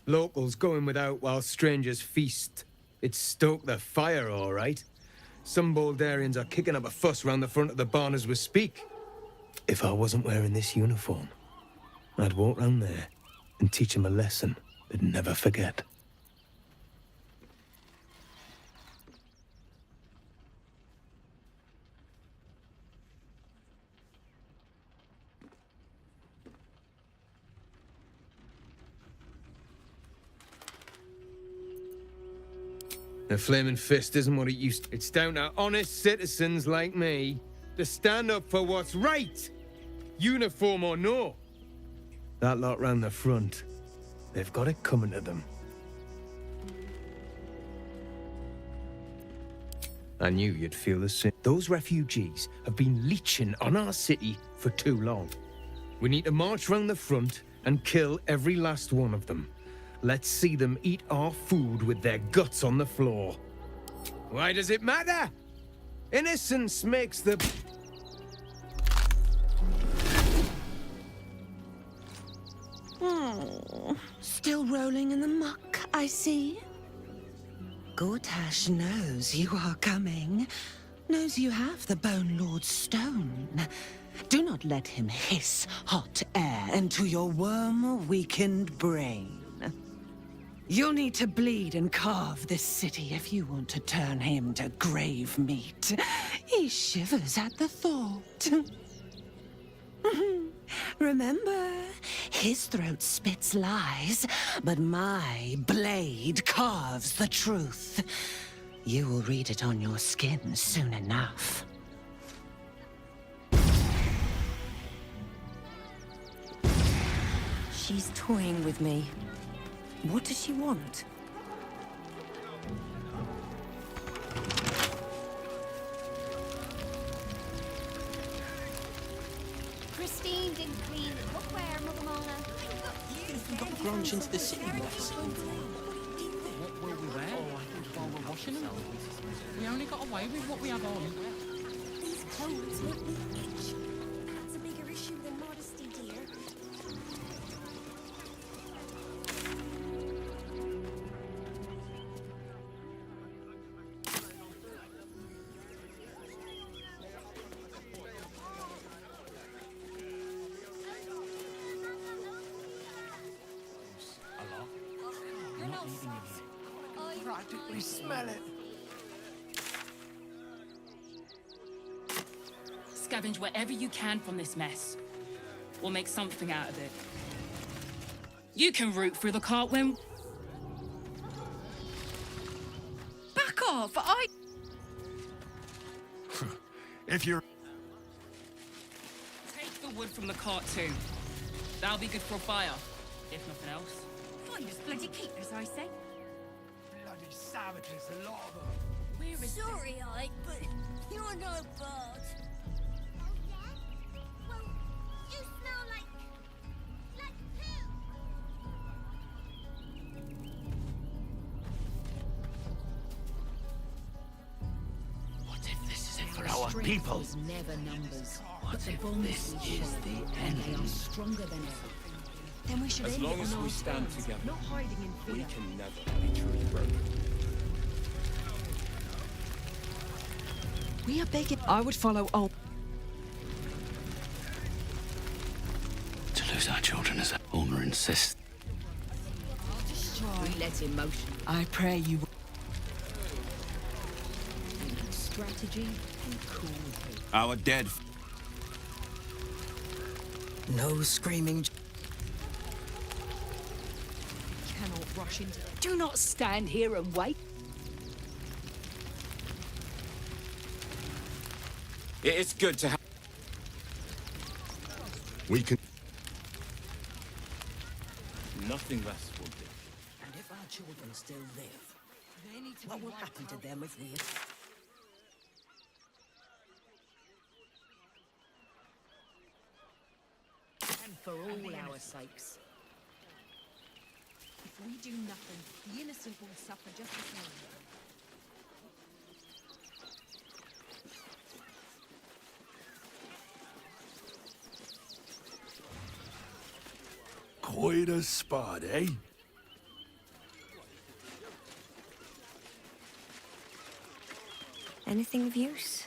Locals going without while strangers feast. It's stoked the fire, all right. Some Baldarians are kicking up a fuss round the front of the barn as we speak. If I wasn't wearing this uniform, I'd walk round there and teach them a lesson they'd never forget. The flaming fist isn't what it used to. It's down to honest citizens like me to stand up for what's right, uniform or no. That lot round the front, they've got it coming to them. I knew you'd feel the same. Those refugees have been leeching on our city for too long. We need to march round the front and kill every last one of them. Let's see them eat our food with their guts on the floor. Why does it matter? Innocence makes the... Still rolling in the muck, I see. Gortash knows you are coming. Knows you have the Bone Lord's stone. Do not let him hiss hot air into your worm-weakened brain. You'll need to bleed and carve this city if you want to turn him to grave meat. He shivers at the thought. Remember, his throat spits lies, but my blade carves the truth. You will read it on your skin soon enough. She's toying with me. What does she want? Pristine and clean cookware, Mother Mona. We've got a branch into the city west. What will we wear? While we're washing them? We only got away with what we have on. These clothes make me itch. That's a bigger issue than modesty, dear. Practically smell it. Scavenge wherever you can from this mess. We'll make something out of it. You can root through the cart when... Back off! If you're... Take the wood from the cart too. That'll be good for a fire, if nothing else. Find us bloody keepers, I say. Bloody savages, a lot of them. We're sorry, but You're no bird. Oh, yeah? Well, you smell like poo. What if this is it for our people? Never numbers. What if this is the end? They are stronger than ever. Then we should As end long it as on we our stand terms, together, not hiding in fear. we can never be truly broken. We are begging. I would follow all. To lose our children as Ulmer insists. We let emotion. I pray you. Strategy and cool. Our dead. No screaming. Cannot rush into. Do not stand here and wait. It is good to have. We can. Nothing less will do. And if our children still live, what will happen to them if we... And for all our sakes. If we do nothing, the innocent will suffer just the same. Quite a spot, eh? Anything of use?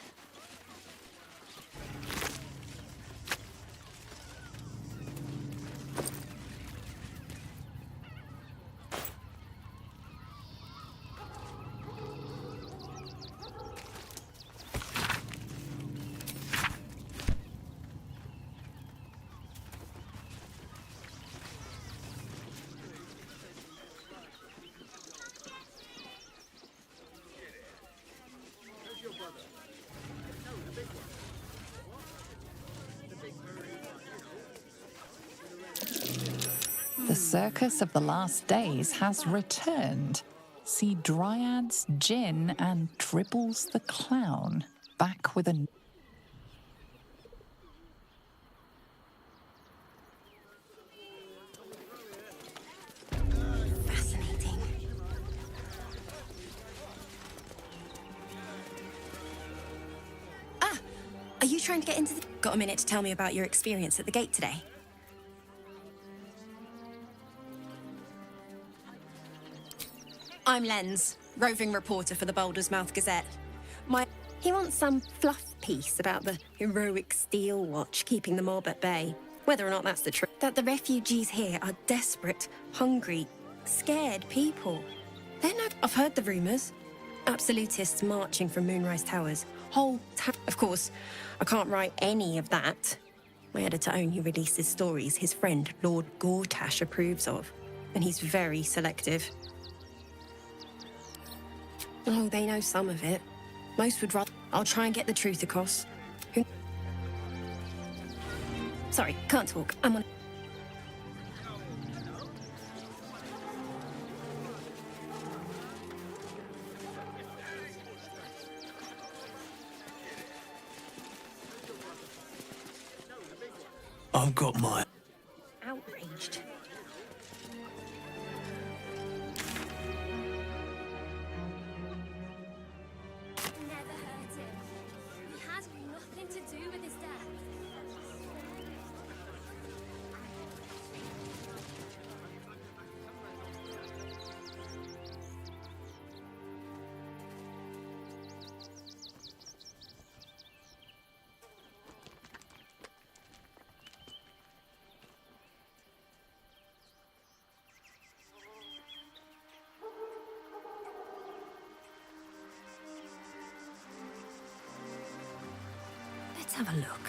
The circus of the last days has returned. See Dryads, Jin, and Dribbles the Clown back with a... Fascinating. Ah! Are you trying to get into the... Got a minute to tell me about your experience at the gate today? I'm Lens, roving reporter for the Boulder's Mouth Gazette. He wants some fluff piece about the heroic steel watch keeping the mob at bay. Whether or not that's the truth. That the refugees here are desperate, hungry, scared people. I've heard the rumours. Absolutists marching from Moonrise Towers. Of course, I can't write any of that. My editor only releases stories his friend Lord Gortash approves of. And he's very selective. Oh, they know some of it. Most would rather... I'll try and get the truth across. Sorry, can't talk. I'm on... I've got my... Outraged. Never hurt him. He had nothing to do with his death. Let's have a look.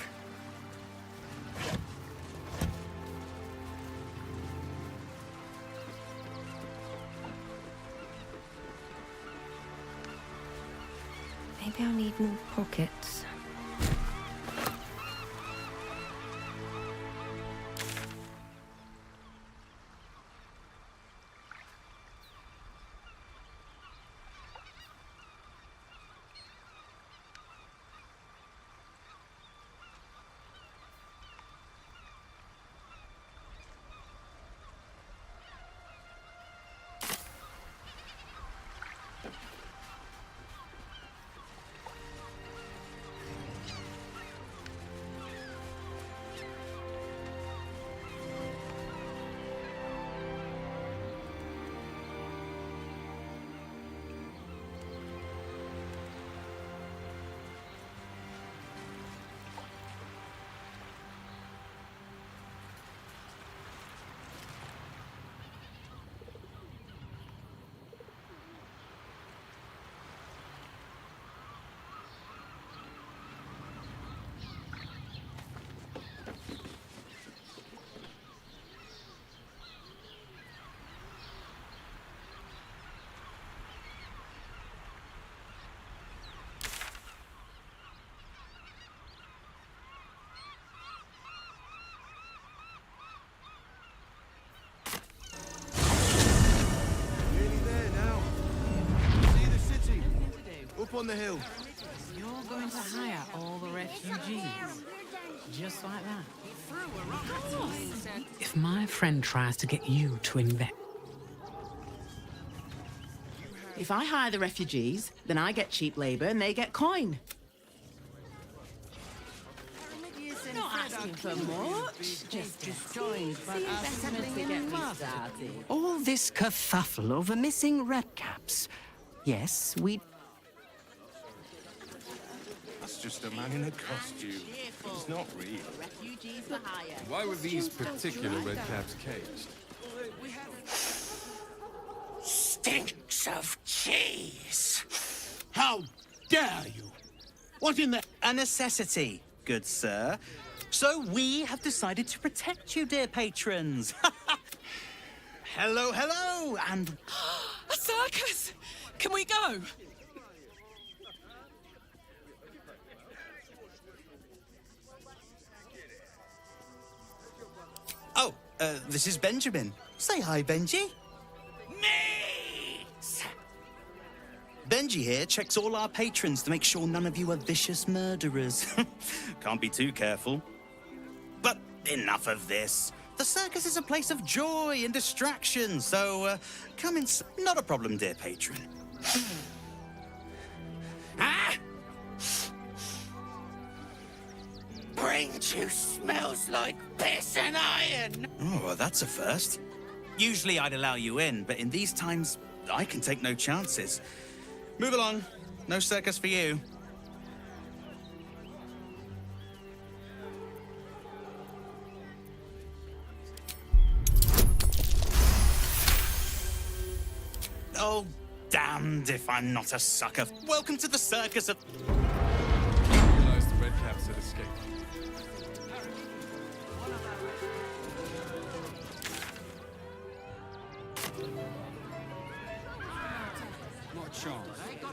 Maybe I'll need more pockets. on the hill. You're going to hire all the refugees? Just like that? If my friend tries to get you to invest... If I hire the refugees, then I get cheap labor and they get coin. Not asking for much, just joined, but estimates to get me started. All this kerfuffle over missing red caps. Yes, we... That's just a man in a costume. It's not real. Refugees for hire. Why were these particular red caps caged? Stinks of cheese. How dare you? What in the... A necessity, good sir. So we have decided to protect you, dear patrons. Hello, hello, and... A circus! Can we go? Oh, this is Benjamin. Say hi, Benji. Benji here checks all our patrons to make sure none of you are vicious murderers. Can't be too careful. But enough of this. The circus is a place of joy and distraction, so come in. Not a problem, dear patron. Brain juice smells like piss and iron. Oh, well, that's a first. Usually I'd allow you in, but in these times, I can take no chances. Move along. No circus for you. Oh, damned if I'm not a sucker. Welcome to the circus of... I realized the red caps had escaped.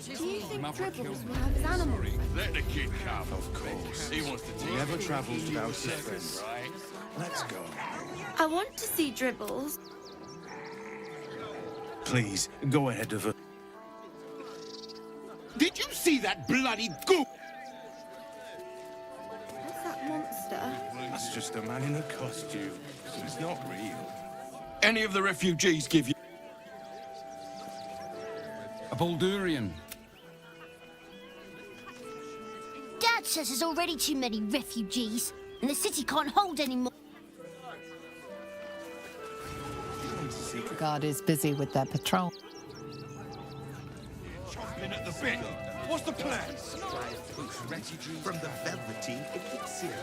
Do you think Dribbles will have his animals? Let the kid come. Of course. He wants to take Never travels without his friends. right? Let's go. I want to see Dribbles. Please, go ahead of her. Did you see that bloody goop? What's that monster? That's just a man in a costume. It's not real. Any of the refugees give you... A Baldurian. Dad says there's already too many refugees, and the city can't hold any more. The guard is busy with their patrol. Chomping at the bit. What's the plan? From the Velveteen Elixir.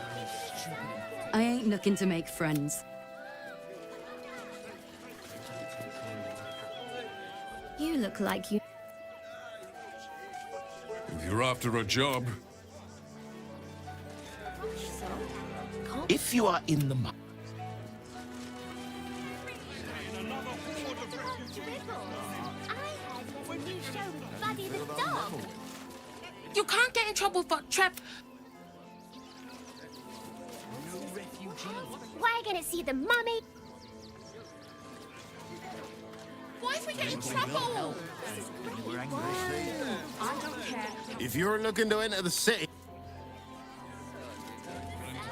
I ain't looking to make friends. You look like you... If you're after a job, If you are in the... You can't get in trouble for trap. We're gonna see the mummy. Why if we get in trouble? I don't care. If you're looking to enter the city...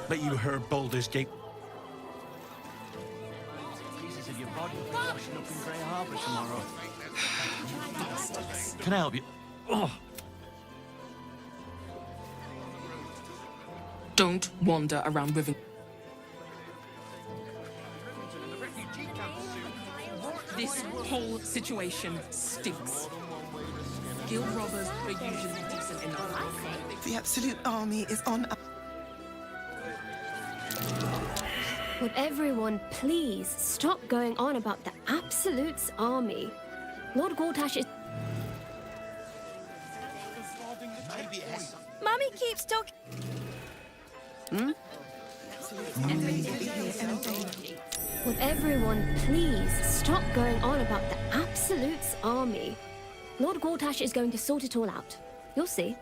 But you heard Baldur's Gate. Pieces of your body washing up in Grey Harbour tomorrow. Can I help you? Oh. Don't wander around Riven. This whole situation stinks. Guild robbers are usually decent enough. The Absolute Army is on... Would everyone please stop going on about the Absolute's army? Lord Gortash is... Mummy keeps talking... Would everyone please stop going on about the Absolute's army? Lord Gortash is going to sort it all out. You'll see.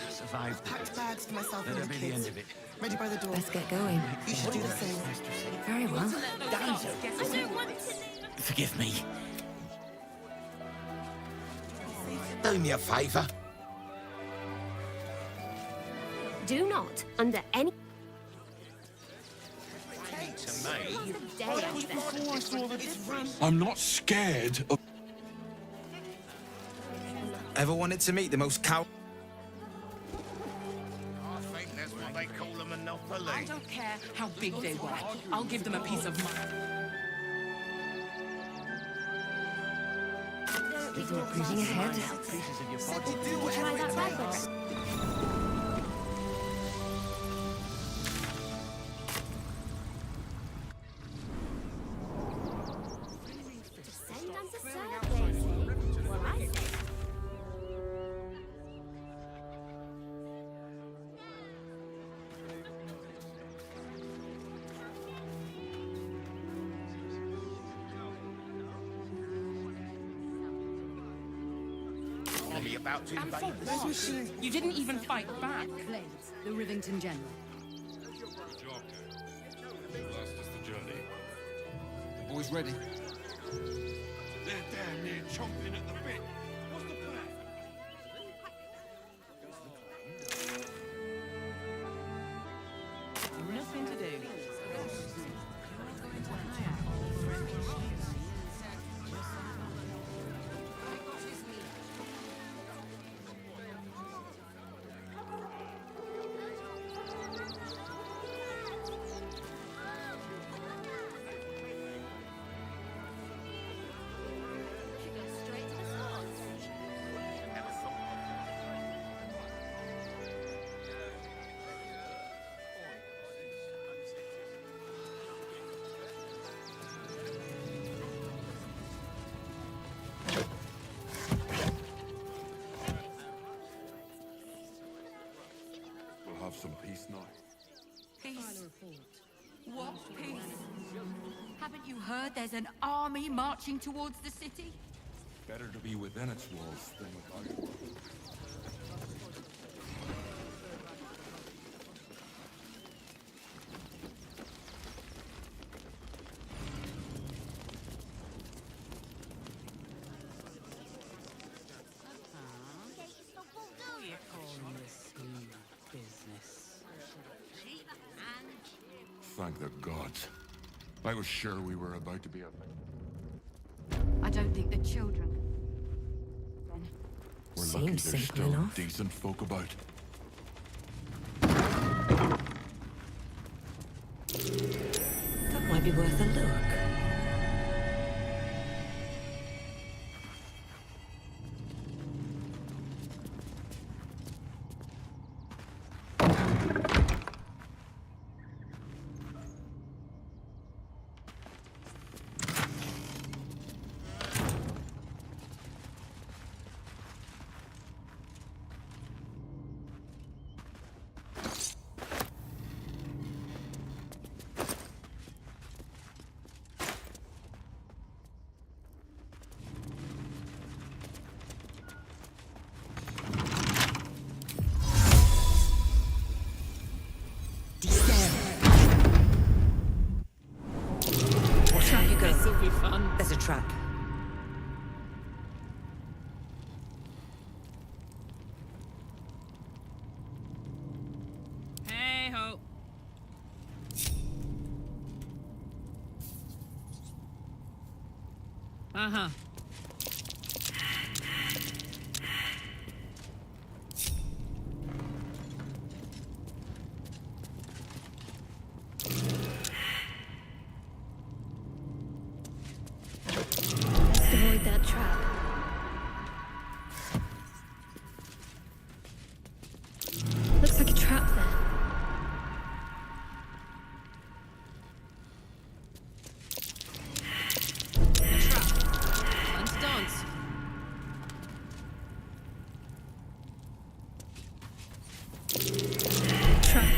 Survived. Packed bags for myself and That'll the be the kids. end of it. Ready by the door. Let's get going. You should do the same. Very well. I don't want to... Forgive me. Do me a favour. Do not, under any I'm not scared of... Ever wanted to meet the most cow... I think that's what they call a monopoly. I don't care how big they were. I'll give them a piece of mind. moving ahead. Try that rifle. Descend onto surface. Well, I say. Army about to And for invade the what? city. You didn't even fight back. Claims the Rivington General. Good job, Kate. Last is the journey. The boys ready? They're damn near chomping at the bit. What's the plan? Nothing to do. We'll have some peace now. Peace? What peace? Haven't you heard there's an army marching towards the city? Better to be within its walls than without. What are you calling this business? Thank the gods. I was sure we were about to be a... I don't think the children. We're lucky Seems there's simple still enough. decent folk about. That might be worth a look. Watch out, you go. This'll be fun. There's a trap. Hey ho. Uh-huh. Let's avoid that trap. Looks like a trap there. A trap. Time to dance. Trap.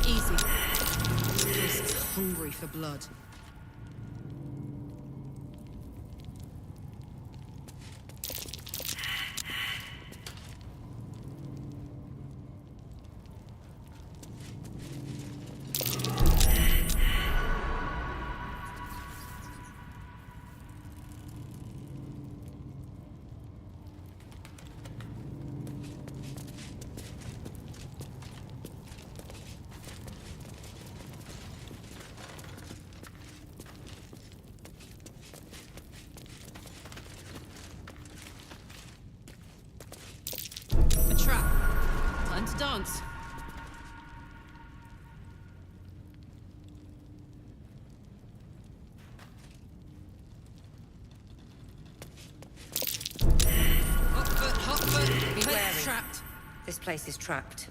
Easy. This place is hungry for blood. dance. Hot foot. Be Place wary. trapped. This place is trapped.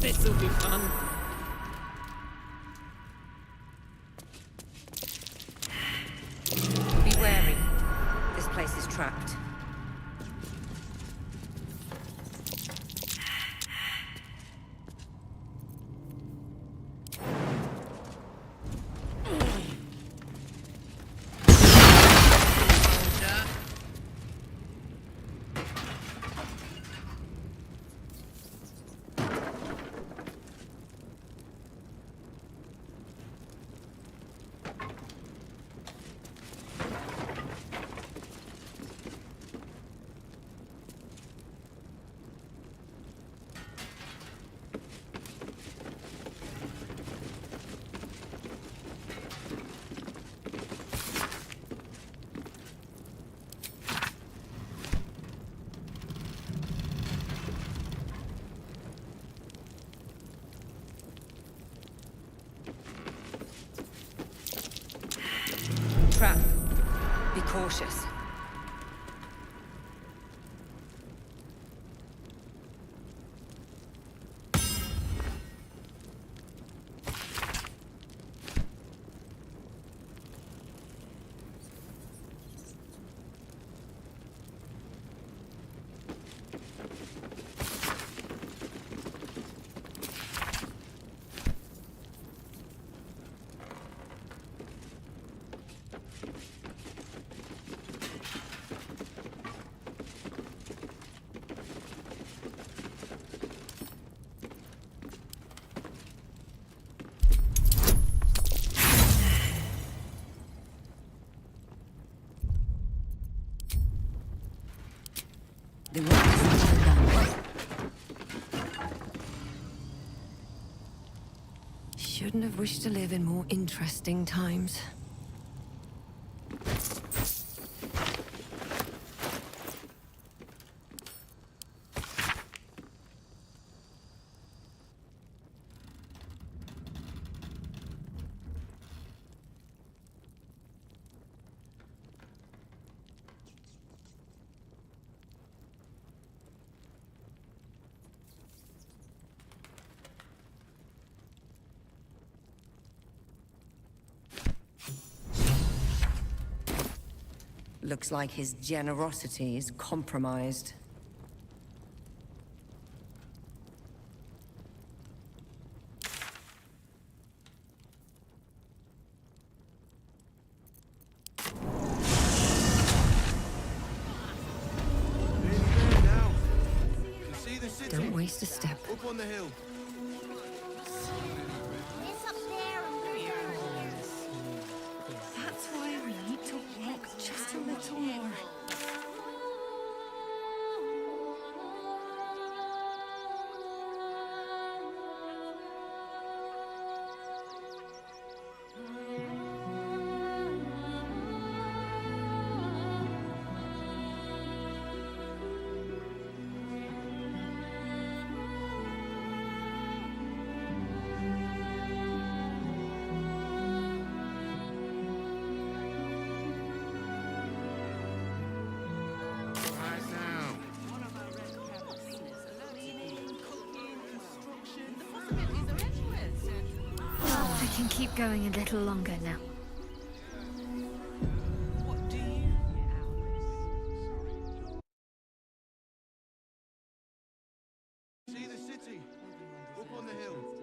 This'll be fun. Be wary. This place is trapped. Trap. Be cautious. The work is all done. Shouldn't have wished to live in more interesting times. Looks like his generosity is compromised. Don't waste a step. Up on the hill. That's why we need to walk just a little more. I can keep going a little longer now. See the city. Up on the hill.